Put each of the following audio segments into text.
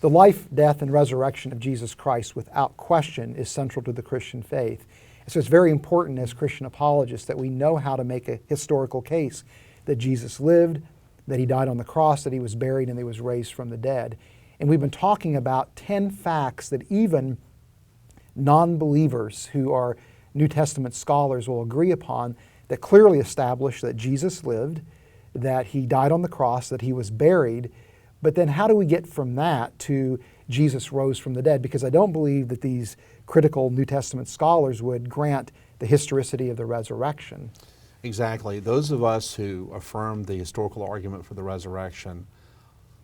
The life, death, and resurrection of Jesus Christ, without question, is central to the Christian faith. So it's very important as Christian apologists that we know how to make a historical case that Jesus lived, that he died on the cross, that he was buried, and that he was raised from the dead. And we've been talking about 10 facts that even non-believers who are New Testament scholars will agree upon that clearly establish that Jesus lived, that he died on the cross, that he was buried. But then how do we get from that to Jesus rose from the dead? Because I don't believe that these critical New Testament scholars would grant the historicity of the resurrection. Exactly. Those of us who affirm the historical argument for the resurrection,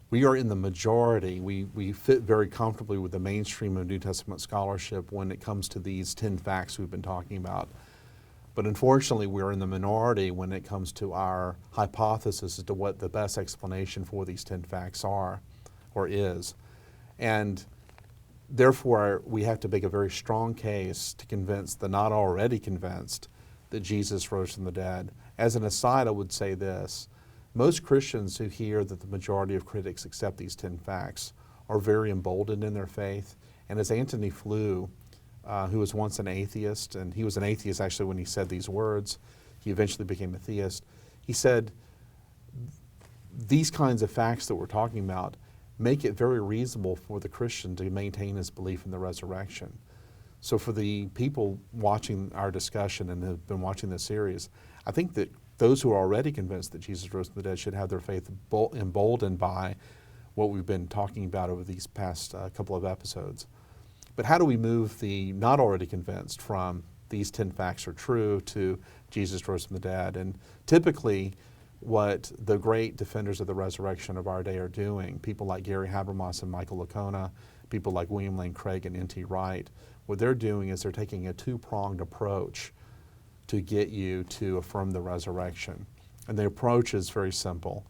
we are in the majority. We fit very comfortably with the mainstream of New Testament scholarship when it comes to these 10 facts we've been talking about. But unfortunately, we're in the minority when it comes to our hypothesis as to what the best explanation for these 10 facts are or is. And therefore, we have to make a very strong case to convince the not already convinced that Jesus rose from the dead. As an aside, I would say this. Most Christians who hear that the majority of critics accept these 10 facts are very emboldened in their faith. And as Anthony Flew, who was once an atheist, and he was an atheist actually when he said these words, he eventually became a theist, he said, these kinds of facts that we're talking about make it very reasonable for the Christian to maintain his belief in the resurrection. So for the people watching our discussion and have been watching this series, I think that those who are already convinced that Jesus rose from the dead should have their faith emboldened by what we've been talking about over these past couple of episodes. But how do we move the not already convinced from these 10 facts are true to Jesus rose from the dead? And typically what the great defenders of the resurrection of our day are doing, people like Gary Habermas and Michael Licona, people like William Lane Craig and N.T. Wright, what they're doing is they're taking a two-pronged approach to get you to affirm the resurrection. And the approach is very simple.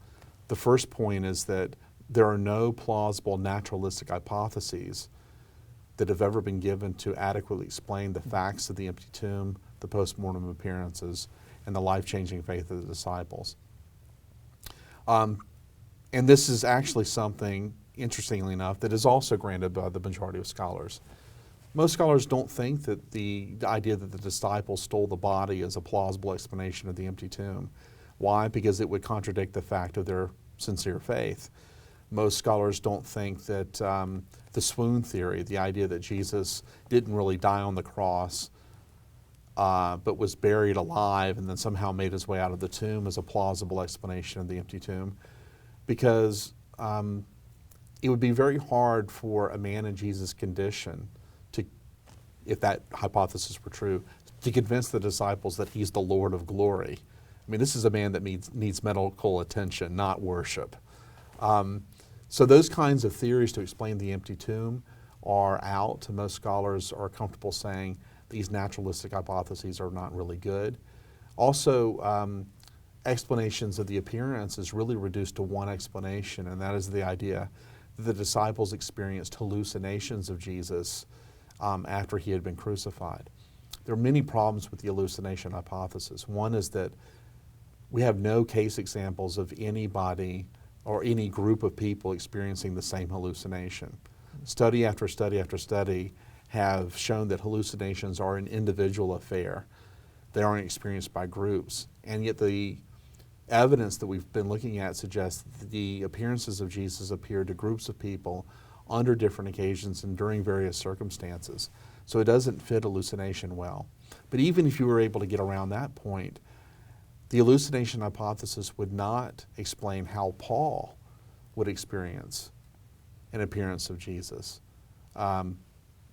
The first point is that there are no plausible naturalistic hypotheses that have ever been given to adequately explain the facts of the empty tomb, the post-mortem appearances, and the life-changing faith of the disciples. And this is actually something, interestingly enough, that is also granted by the majority of scholars. Most scholars don't think that the idea that the disciples stole the body is a plausible explanation of the empty tomb. Why? Because it would contradict the fact of their sincere faith. Most scholars don't think that the swoon theory, the idea that Jesus didn't really die on the cross, but was buried alive and then somehow made his way out of the tomb, is a plausible explanation of the empty tomb. Because it would be very hard for a man in Jesus' condition to, if that hypothesis were true, to convince the disciples that he's the Lord of glory. I mean, this is a man that needs medical attention, not worship. So those kinds of theories to explain the empty tomb are out. Most scholars are comfortable saying these naturalistic hypotheses are not really good. Also, explanations of the appearance is really reduced to one explanation, and that is the idea that the disciples experienced hallucinations of Jesus after he had been crucified. There are many problems with the hallucination hypothesis. One is that we have no case examples of anybody or any group of people experiencing the same hallucination. Study after study after study have shown that hallucinations are an individual affair. They aren't experienced by groups. And yet the evidence that we've been looking at suggests that the appearances of Jesus appeared to groups of people under different occasions and during various circumstances. So it doesn't fit hallucination well. But even if you were able to get around that point, the hallucination hypothesis would not explain how Paul would experience an appearance of Jesus.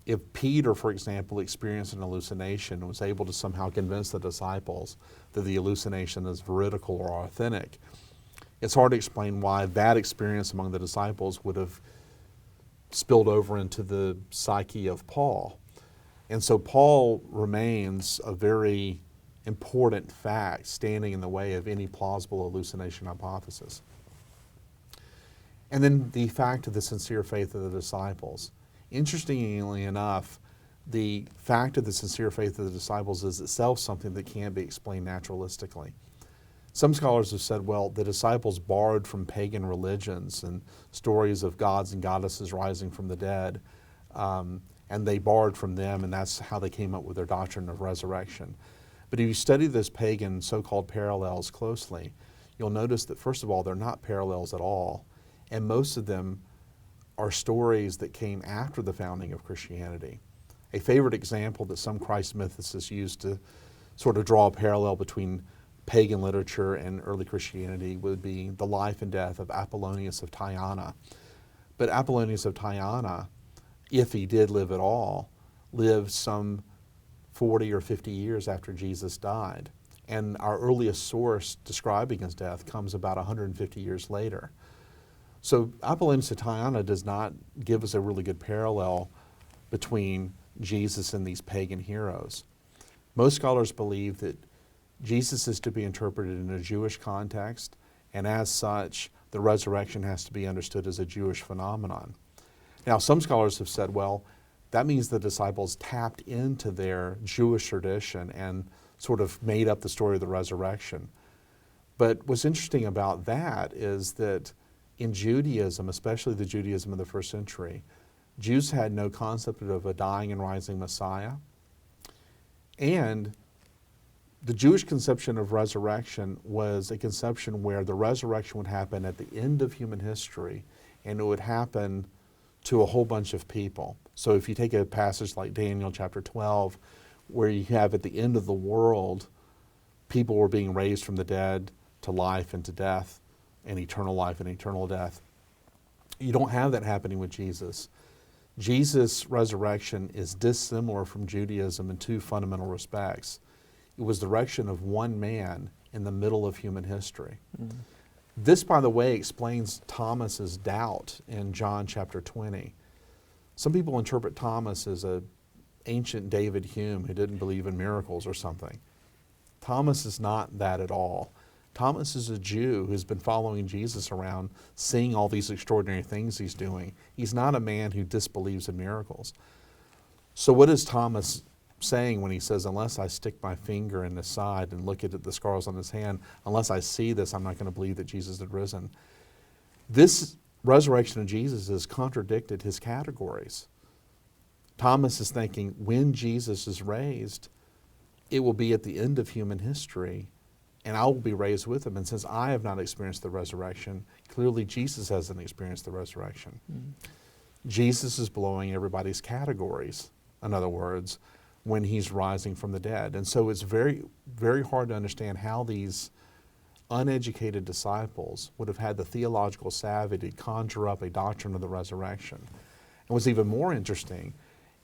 If Peter, for example, experienced an hallucination and was able to somehow convince the disciples that the hallucination is veridical or authentic, it's hard to explain why that experience among the disciples would have spilled over into the psyche of Paul. And so Paul remains a very important fact standing in the way of any plausible hallucination hypothesis. And then the fact of the sincere faith of the disciples. Interestingly enough, the fact of the sincere faith of the disciples is itself something that can't be explained naturalistically. Some scholars have said, well, the disciples borrowed from pagan religions and stories of gods and goddesses rising from the dead, and they borrowed from them, and that's how they came up with their doctrine of resurrection. But if you study those pagan so-called parallels closely, you'll notice that, first of all, they're not parallels at all, and most of them are stories that came after the founding of Christianity. A favorite example that some Christ mythicists use to sort of draw a parallel between pagan literature and early Christianity would be the life and death of Apollonius of Tyana. But Apollonius of Tyana, if he did live at all, lived some 40 or 50 years after Jesus died. And our earliest source describing his death comes about 150 years later. So Apollonius of Tyana does not give us a really good parallel between Jesus and these pagan heroes. Most scholars believe that Jesus is to be interpreted in a Jewish context, and as such, the resurrection has to be understood as a Jewish phenomenon. Now, some scholars have said, well, that means the disciples tapped into their Jewish tradition and sort of made up the story of the resurrection. But what's interesting about that is that in Judaism, especially the Judaism of the first century, Jews had no concept of a dying and rising Messiah. And the Jewish conception of resurrection was a conception where the resurrection would happen at the end of human history, and it would happen to a whole bunch of people. So if you take a passage like Daniel chapter 12, where you have at the end of the world, people were being raised from the dead to life and to death, and eternal life and eternal death. You don't have that happening with Jesus. Jesus' resurrection is dissimilar from Judaism in two fundamental respects. It was the resurrection of one man in the middle of human history. Mm-hmm. This, by the way, explains Thomas's doubt in John chapter 20. Some people interpret Thomas as an ancient David Hume who didn't believe in miracles or something. Thomas is not that at all. Thomas is a Jew who's been following Jesus around, seeing all these extraordinary things he's doing. He's not a man who disbelieves in miracles. So what is Thomas saying when he says, unless I stick my finger in his side and look at the scars on his hand, unless I see this, I'm not going to believe that Jesus had risen? This resurrection of Jesus has contradicted his categories. Thomas is thinking, when Jesus is raised, it will be at the end of human history, and I will be raised with him. And since I have not experienced the resurrection, clearly Jesus hasn't experienced the resurrection. Mm-hmm. Jesus is blowing everybody's categories, in other words, when he's rising from the dead. And so it's very, very hard to understand how these uneducated disciples would have had the theological savvy to conjure up a doctrine of the resurrection. And what's even more interesting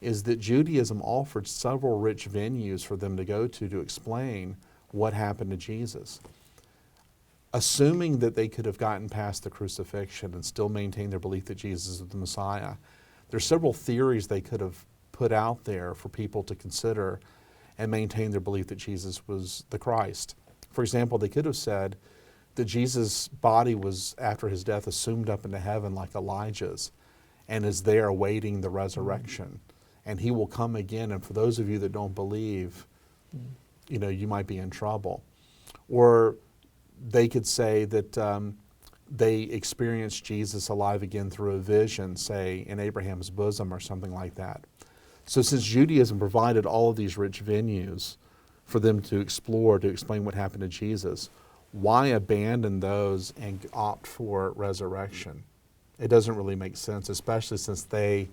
is that Judaism offered several rich venues for them to go to explain what happened to Jesus. Assuming that they could have gotten past the crucifixion and still maintain their belief that Jesus is the Messiah, there's several theories they could have put out there for people to consider and maintain their belief that Jesus was the Christ. For example, they could have said that Jesus' body was, after his death, assumed up into heaven like Elijah's and is there awaiting the resurrection. And he will come again, and for those of you that don't believe, you might be in trouble. Or they could say that they experienced Jesus alive again through a vision, say in Abraham's bosom or something like that. So since Judaism provided all of these rich venues for them to explore, to explain what happened to Jesus, why abandon those and opt for resurrection? It doesn't really make sense, especially since they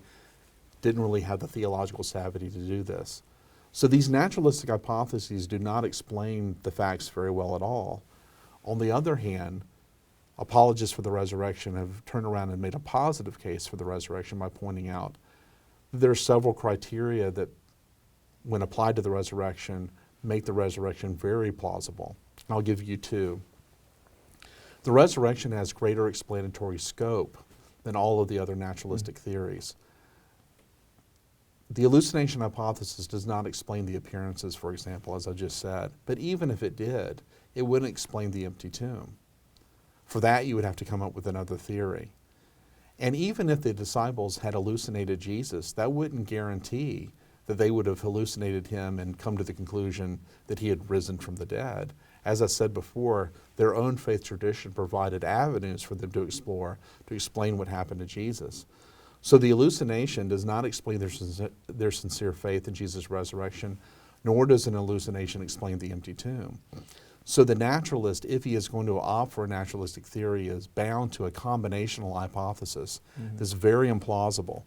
didn't really have the theological savvy to do this. So these naturalistic hypotheses do not explain the facts very well at all. On the other hand, apologists for the resurrection have turned around and made a positive case for the resurrection by pointing out that there are several criteria that, when applied to the resurrection, make the resurrection very plausible. I'll give you two. The resurrection has greater explanatory scope than all of the other naturalistic theories. The hallucination hypothesis does not explain the appearances, for example, as I just said. But even if it did, it wouldn't explain the empty tomb. For that, you would have to come up with another theory. And even if the disciples had hallucinated Jesus, that wouldn't guarantee that they would have hallucinated him and come to the conclusion that he had risen from the dead. as I said before, their own faith tradition provided avenues for them to explore, to explain what happened to Jesus. So the hallucination does not explain their sincere faith in Jesus' resurrection, nor does an hallucination explain the empty tomb. So the naturalist, if he is going to opt for a naturalistic theory, is bound to a combinational hypothesis that's very implausible.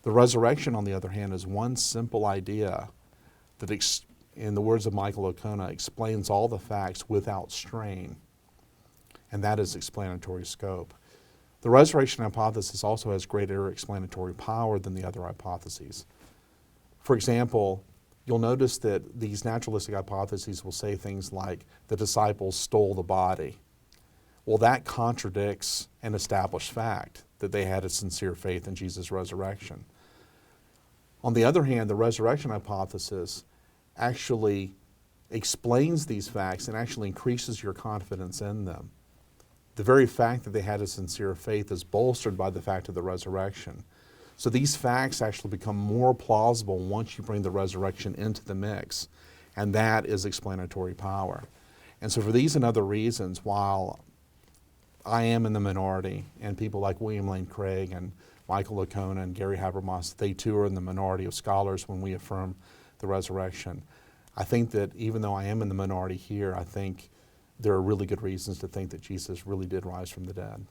The resurrection, on the other hand, is one simple idea that, in the words of Michael O'Connor, explains all the facts without strain, and that is explanatory scope. The resurrection hypothesis also has greater explanatory power than the other hypotheses. For example, you'll notice that these naturalistic hypotheses will say things like, the disciples stole the body. Well, that contradicts an established fact that they had a sincere faith in Jesus' resurrection. On the other hand, the resurrection hypothesis actually explains these facts and actually increases your confidence in them. The very fact that they had a sincere faith is bolstered by the fact of the resurrection. So these facts actually become more plausible once you bring the resurrection into the mix, and that is explanatory power. And so for these and other reasons, while I am in the minority, and people like William Lane Craig and Michael O'Connor and Gary Habermas, they too are in the minority of scholars when we affirm the resurrection. I think that even though I am in the minority here, I think there are really good reasons to think that Jesus really did rise from the dead.